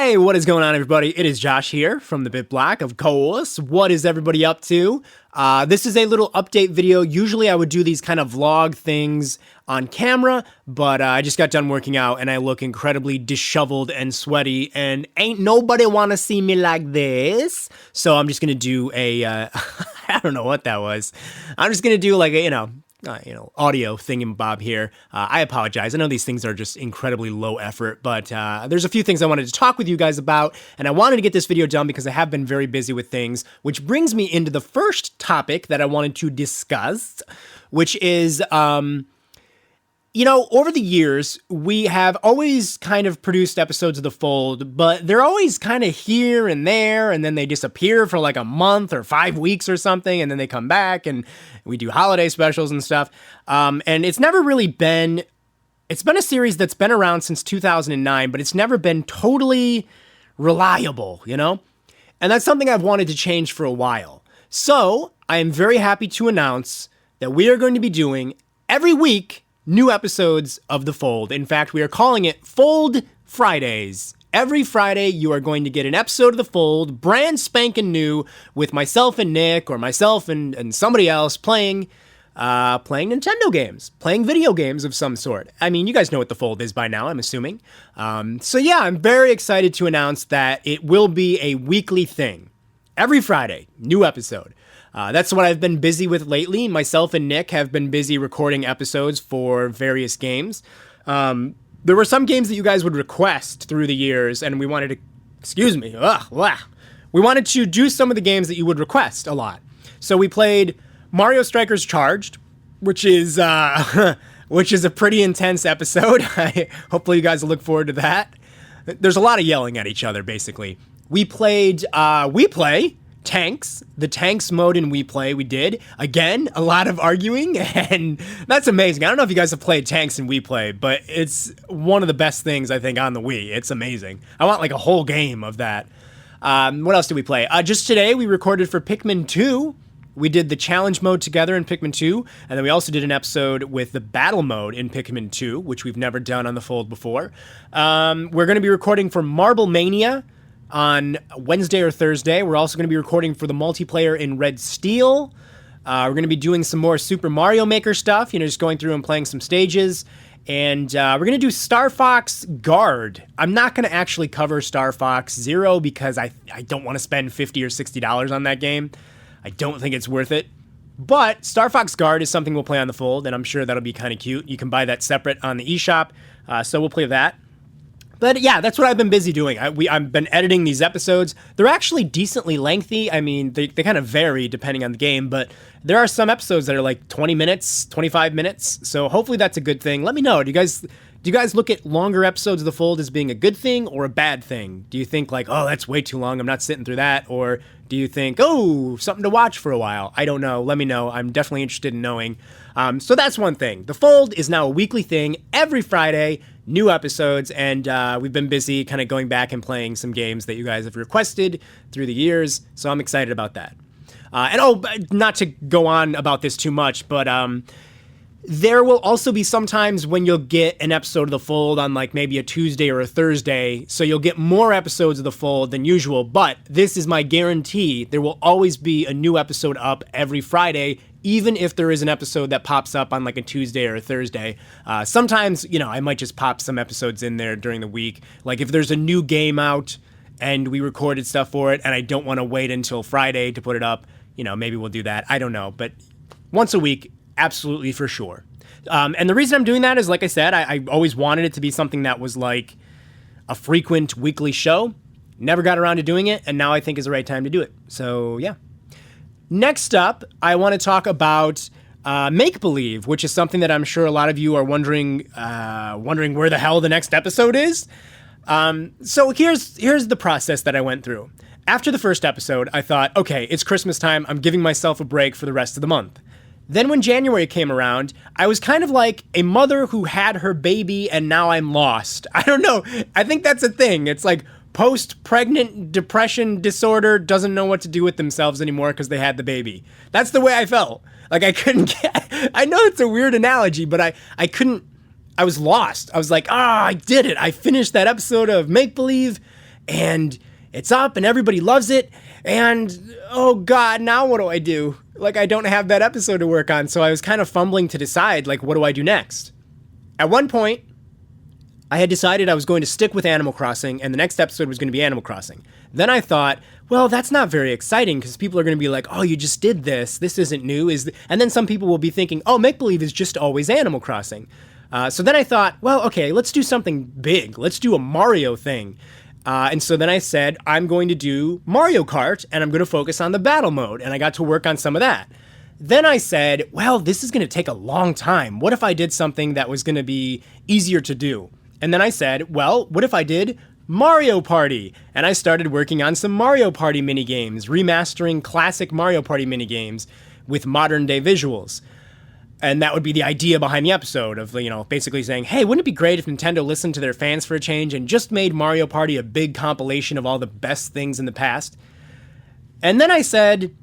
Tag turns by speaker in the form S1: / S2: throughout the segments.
S1: Hey, what is going on, everybody? It is Josh here from TheBitBlock, of course. What is everybody up to? This is a little update video. Usually I would do these kind of vlog things on camera, but I just got done working out and I look incredibly disheveled and sweaty, and ain't nobody want to see me like this. So I'm just going to do a, I don't know what that was. I'm just going to do like a, audio thingamabob here. I apologize. I know these things are just incredibly low effort, but there's a few things I wanted to talk with you guys about, and I wanted to get this video done because I have been very busy with things, which brings me into the first topic that I wanted to discuss, which is, over the years, we have always kind of produced episodes of The Fold, but they're always kind of here and there, and then they disappear for like a month or 5 weeks or something, and then they come back, and we do holiday specials and stuff. And it's never really been... It's been a series that's been around since 2009, but it's never been totally reliable, And that's something I've wanted to change for a while. So, I am very happy to announce that we are going to be doing, every week, new episodes of The Fold. In fact, we are calling it Fold Fridays. Every Friday, you are going to get an episode of The Fold, brand spanking new, with myself and Nick, or myself and somebody else playing Nintendo games, playing video games of some sort. I mean, you guys know what The Fold is by now, I'm assuming. So yeah, I'm very excited to announce that it will be a weekly thing. Every Friday, new episode. That's what I've been busy with lately. Myself and Nick have been busy recording episodes for various games. There were some games that you guys would request through the years, and we wanted to... We wanted to do some of the games that you would request a lot. So we played Mario Strikers Charged, which is a pretty intense episode. Hopefully you guys will look forward to that. There's a lot of yelling at each other, basically. We played We Play Tanks, the Tanks mode in We Play. We did, again, a lot of arguing, and that's amazing. I don't know if you guys have played Tanks in We Play, but it's one of the best things, I think, on the Wii. It's amazing. I want, like, a whole game of that. What else did we play? Just today, we recorded for Pikmin 2. We did the challenge mode together in Pikmin 2, and then we also did an episode with the battle mode in Pikmin 2, which we've never done on The Fold before. We're going to be recording for Marble Mania on Wednesday or Thursday. We're also going to be recording for the multiplayer in Red Steel. We're going to be doing some more Super Mario Maker stuff, just going through and playing some stages. And we're going to do Star Fox Guard. I'm not going to actually cover Star Fox Zero because I don't want to spend $50 or $60 on that game. I don't think it's worth it. But Star Fox Guard is something we'll play on The Fold, and I'm sure that'll be kind of cute. You can buy that separate on the eShop, so we'll play that. But yeah, that's what I've been busy doing. I've been editing these episodes. They're actually decently lengthy. I mean, they kind of vary depending on the game, but there are some episodes that are like 20 minutes, 25 minutes. So hopefully that's a good thing. Let me know. Do you guys look at longer episodes of The Fold as being a good thing or a bad thing? Do you think like, oh, that's way too long, I'm not sitting through that? Or do you think, oh, something to watch for a while? I don't know. Let me know. I'm definitely interested in knowing. So that's one thing. The Fold is now a weekly thing every Friday. New episodes, and we've been busy kind of going back and playing some games that you guys have requested through the years, so I'm excited about that. Not to go on about this too much, but there will also be some times when you'll get an episode of The Fold on like maybe a Tuesday or a Thursday, so you'll get more episodes of The Fold than usual, but this is my guarantee. There will always be a new episode up every Friday, even if there is an episode that pops up on like a Tuesday or a Thursday. Sometimes, I might just pop some episodes in there during the week. Like if there's a new game out and we recorded stuff for it and I don't want to wait until Friday to put it up, maybe we'll do that. I don't know. But once a week, absolutely for sure. And the reason I'm doing that is, like I said, I always wanted it to be something that was like a frequent weekly show. Never got around to doing it, and now I think is the right time to do it. So, yeah. Next up, I want to talk about make-believe, which is something that I'm sure a lot of you are wondering where the hell the next episode is. So here's the process that I went through. After the first episode, I thought, okay, it's Christmas time. I'm giving myself a break for the rest of the month. Then when January came around, I was kind of like a mother who had her baby and now I'm lost. I don't know. I think that's a thing. It's like post-pregnant depression disorder doesn't know what to do with themselves anymore because they had the baby. That's the way I felt. Like I couldn't get... I know it's a weird analogy, but I couldn't... I was lost. I was like, I did it. I finished that episode of Make Believe and it's up and everybody loves it. And oh God, now what do I do? Like, I don't have that episode to work on. So I was kind of fumbling to decide, like, what do I do next? At one point, I had decided I was going to stick with Animal Crossing, and the next episode was going to be Animal Crossing. Then I thought, well, that's not very exciting because people are going to be like, oh, you just did this. This isn't new. And then some people will be thinking, oh, make-believe is just always Animal Crossing. So then I thought, well, okay, let's do something big. Let's do a Mario thing. And so then I said, I'm going to do Mario Kart, and I'm going to focus on the battle mode. And I got to work on some of that. Then I said, well, this is going to take a long time. What if I did something that was going to be easier to do? And then I said, well, what if I did Mario Party? And I started working on some Mario Party minigames, remastering classic Mario Party minigames with modern day visuals. And that would be the idea behind the episode of, basically saying, hey, wouldn't it be great if Nintendo listened to their fans for a change and just made Mario Party a big compilation of all the best things in the past? And then I said,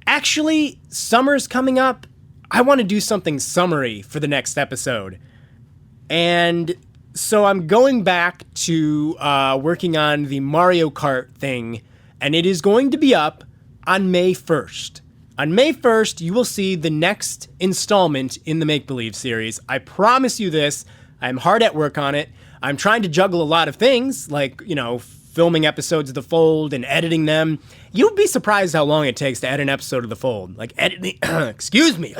S1: actually, summer's coming up. I want to do something summery for the next episode. And so I'm going back to working on the Mario Kart thing, and it is going to be up on May 1st. On May 1st, you will see the next installment in the Make Believe series. I promise you this. I'm hard at work on it. I'm trying to juggle a lot of things, like, filming episodes of The Fold and editing them. You'd be surprised how long it takes to edit an episode of The Fold. Like, editing, excuse me,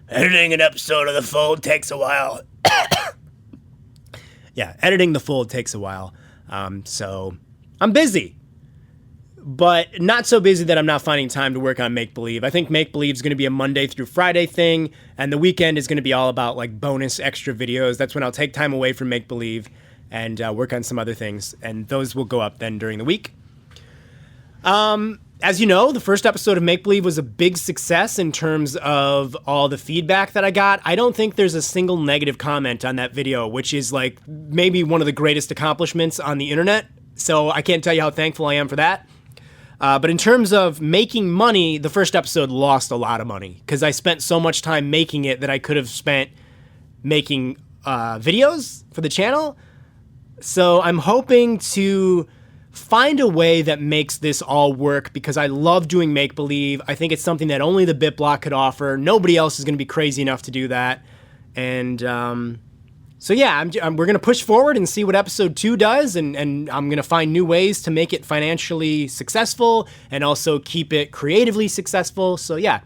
S1: editing an episode of The Fold takes a while. Yeah, editing The Fold takes a while. So I'm busy, but not so busy that I'm not finding time to work on Make Believe. I think Make Believe is going to be a Monday through Friday thing, and the weekend is going to be all about like bonus extra videos. That's when I'll take time away from Make Believe and work on some other things, and those will go up then during the week. As you know, the first episode of Make Believe was a big success in terms of all the feedback that I got. I don't think there's a single negative comment on that video, which is like maybe one of the greatest accomplishments on the internet. So I can't tell you how thankful I am for that. But in terms of making money, the first episode lost a lot of money because I spent so much time making it that I could have spent making videos for the channel. So I'm hoping to find a way that makes this all work because I love doing Make Believe. I think it's something that only TheBitBlock could offer. Nobody else is going to be crazy enough to do that. And so yeah, we're going to push forward and see what episode 2 does. And I'm going to find new ways to make it financially successful and also keep it creatively successful. So yeah,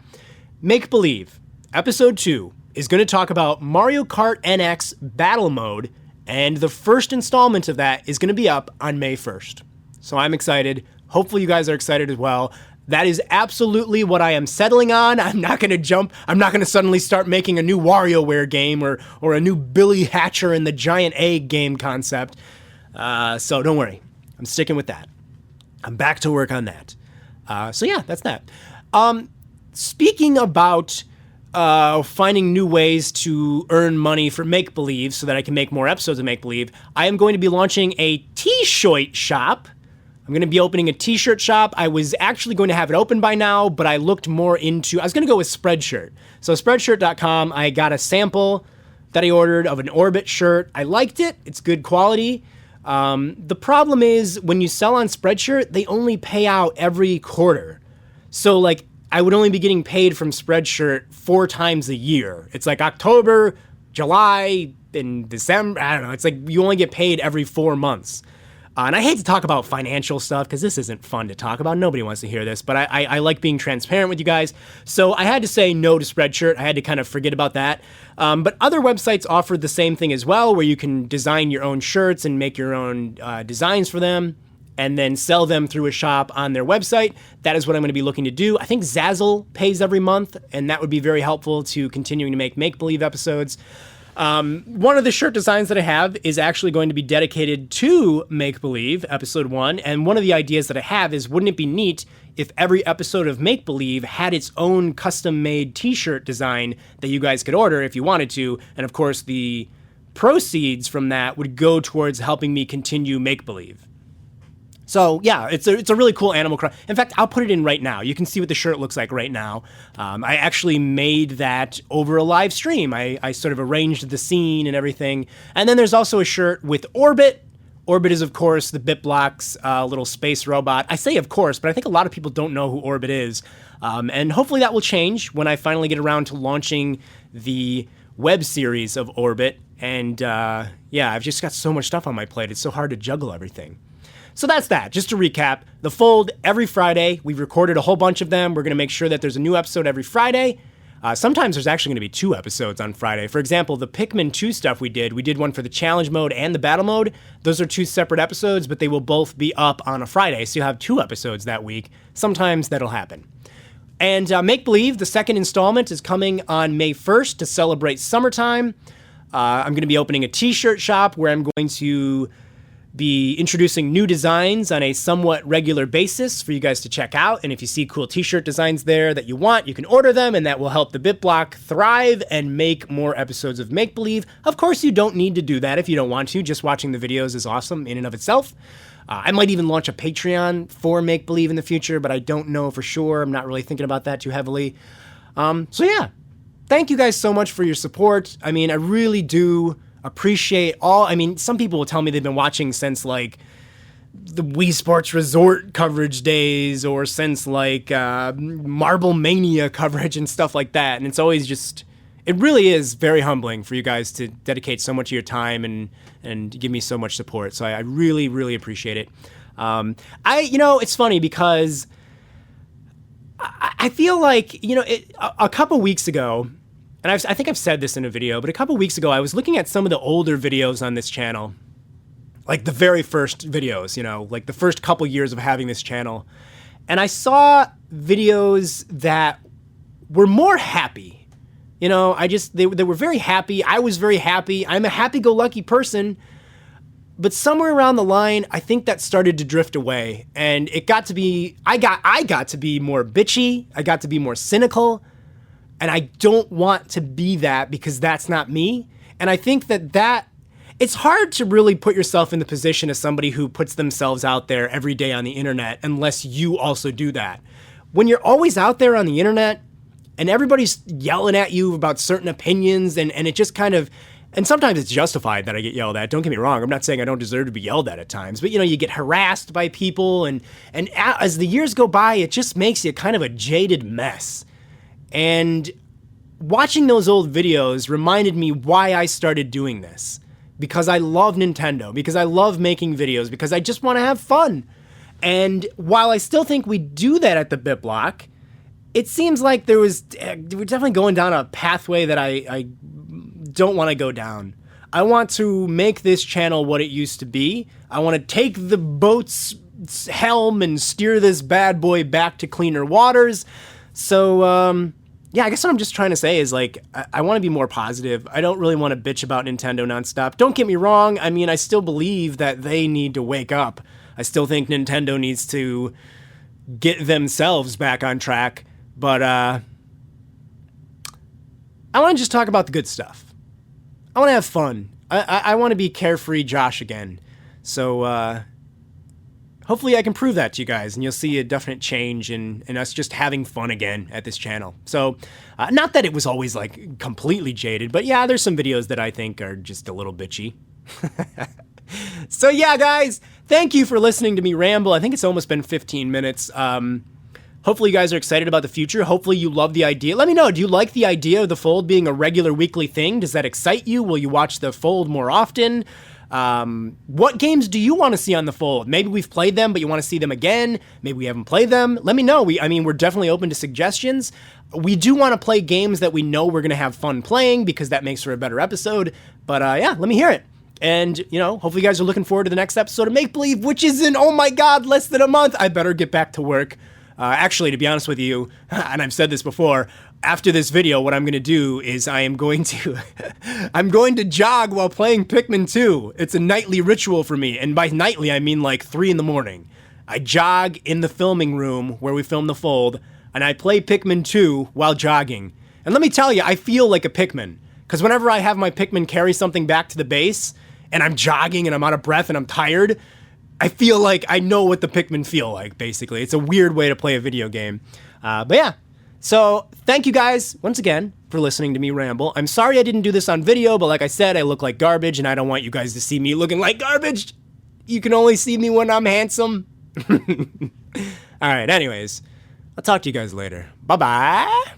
S1: Make Believe episode 2 is going to talk about Mario Kart NX battle mode. And the first installment of that is going to be up on May 1st. So I'm excited. Hopefully you guys are excited as well. That is absolutely what I am settling on. I'm not going to jump. I'm not going to suddenly start making a new WarioWare game or a new Billy Hatcher and the Giant Egg game concept. So don't worry. I'm sticking with that. I'm back to work on that. So yeah, that's that. Speaking about finding new ways to earn money for Make Believe so that I can make more episodes of Make Believe, I am going to be launching a t-shirt shop. I'm going to be opening a t-shirt shop. I was actually going to have it open by now, but I looked more into, I was going to go with Spreadshirt. So Spreadshirt.com, I got a sample that I ordered of an Orbit shirt. I liked it. It's good quality. The problem is when you sell on Spreadshirt, they only pay out every quarter. So like I would only be getting paid from Spreadshirt 4 times a year. It's like October, July, and December. I don't know. It's like you only get paid every 4 months. And I hate to talk about financial stuff because this isn't fun to talk about. Nobody wants to hear this, but I like being transparent with you guys. So I had to say no to Spreadshirt. I had to kind of forget about that. But other websites offer the same thing as well, where you can design your own shirts and make your own designs for them and then sell them through a shop on their website. That is what I'm going to be looking to do. I think Zazzle pays every month, and that would be very helpful to continuing to make believe episodes. One of the shirt designs that I have is actually going to be dedicated to Make Believe episode 1. And one of the ideas that I have is, wouldn't it be neat if every episode of Make Believe had its own custom made t-shirt design that you guys could order if you wanted to. And of course, the proceeds from that would go towards helping me continue Make Believe. So yeah, it's a really cool Animal Crossing. In fact, I'll put it in right now. You can see what the shirt looks like right now. I actually made that over a live stream. I sort of arranged the scene and everything. And then there's also a shirt with Orbit Orbit is, of course, the BitBlock's little space robot. I say of course, but I think a lot of people don't know who Orbit is. And hopefully that will change when I finally get around to launching the web series of Orbit. And yeah, I've just got so much stuff on my plate. It's so hard to juggle everything. So that's that. Just to recap, The Fold every Friday. We've recorded a whole bunch of them. We're going to make sure that there's a new episode every Friday. Sometimes there's actually going to be 2 episodes on Friday. For example, the Pikmin 2 stuff we did one for the challenge mode and the battle mode. Those are 2 separate episodes, but they will both be up on a Friday, so you'll have 2 episodes that week. Sometimes that'll happen. And Make Believe, the second installment, is coming on May 1st to celebrate summertime. I'm going to be opening a t-shirt shop where I'm going to be introducing new designs on a somewhat regular basis for you guys to check out. And if you see cool t-shirt designs there that you want, you can order them, and that will help the BitBlock thrive and make more episodes of Make Believe. Of course, you don't need to do that if you don't want to. Just watching the videos is awesome in and of itself. I might even launch a Patreon for Make Believe in the future, but I don't know for sure. I'm not really thinking about that too heavily. So yeah, thank you guys so much for your support. I mean, I really do appreciate some people will tell me they've been watching since like the Wii Sports Resort coverage days, or since like Marble Mania coverage and stuff like that. And it's always just, it really is very humbling for you guys to dedicate so much of your time and give me so much support. So I really, really appreciate it. It's funny because I feel like, a couple weeks ago, and I think I've said this in a video, but a couple weeks ago, I was looking at some of the older videos on this channel, like the very first videos, like the first couple years of having this channel. And I saw videos that were more happy. They were very happy. I was very happy. I'm a happy-go-lucky person. But somewhere around the line, I think that started to drift away. And it got to be, I got to be more bitchy. I got to be more cynical. And I don't want to be that, because that's not me. And I think that it's hard to really put yourself in the position of somebody who puts themselves out there every day on the internet unless you also do that. When you're always out there on the internet and everybody's yelling at you about certain opinions, and it just kind of, and sometimes it's justified that I get yelled at. Don't get me wrong. I'm not saying I don't deserve to be yelled at times, but you get harassed by people, and as the years go by, it just makes you kind of a jaded mess. And watching those old videos reminded me why I started doing this. Because I love Nintendo, because I love making videos, because I just want to have fun. And while I still think we do that at the BitBlock, it seems like we're definitely going down a pathway that I don't want to go down. I want to make this channel what it used to be. I want to take the boat's helm and steer this bad boy back to cleaner waters. So, yeah, I guess what I'm just trying to say is, like, I want to be more positive. I don't really want to bitch about Nintendo nonstop. Don't get me wrong. I mean, I still believe that they need to wake up. I still think Nintendo needs to get themselves back on track. But I want to just talk about the good stuff. I want to have fun. I want to be carefree Josh again. So, hopefully I can prove that to you guys, and you'll see a definite change in us just having fun again at this channel. So, not that it was always, like, completely jaded, but yeah, there's some videos that I think are just a little bitchy. So yeah, guys, thank you for listening to me ramble. I think it's almost been 15 minutes. Hopefully you guys are excited about the future. Hopefully you love the idea. Let me know, do you like the idea of the Fold being a regular weekly thing? Does that excite you? Will you watch the Fold more often? What games do you want to see on the Fold? Maybe we've played them, but you want to see them again. Maybe we haven't played them. Let me know. We're definitely open to suggestions. We do want to play games that we know we're going to have fun playing, because that makes for a better episode. But, yeah, let me hear it. And, hopefully you guys are looking forward to the next episode of Make Believe, which is in, oh my God, less than a month. I better get back to work. Actually, to be honest with you, and I've said this before, after this video, what I'm going to do is I'm going to jog while playing Pikmin 2. It's a nightly ritual for me. And by nightly, I mean like 3 in the morning. I jog in the filming room where we film the Fold, and I play Pikmin 2 while jogging. And let me tell you, I feel like a Pikmin. Because whenever I have my Pikmin carry something back to the base, and I'm jogging and I'm out of breath and I'm tired, I feel like I know what the Pikmin feel like, basically. It's a weird way to play a video game. But yeah. So, thank you guys, once again, for listening to me ramble. I'm sorry I didn't do this on video, but like I said, I look like garbage, and I don't want you guys to see me looking like garbage You can only see me when I'm handsome. All right, anyways, I'll talk to you guys later. Bye-bye.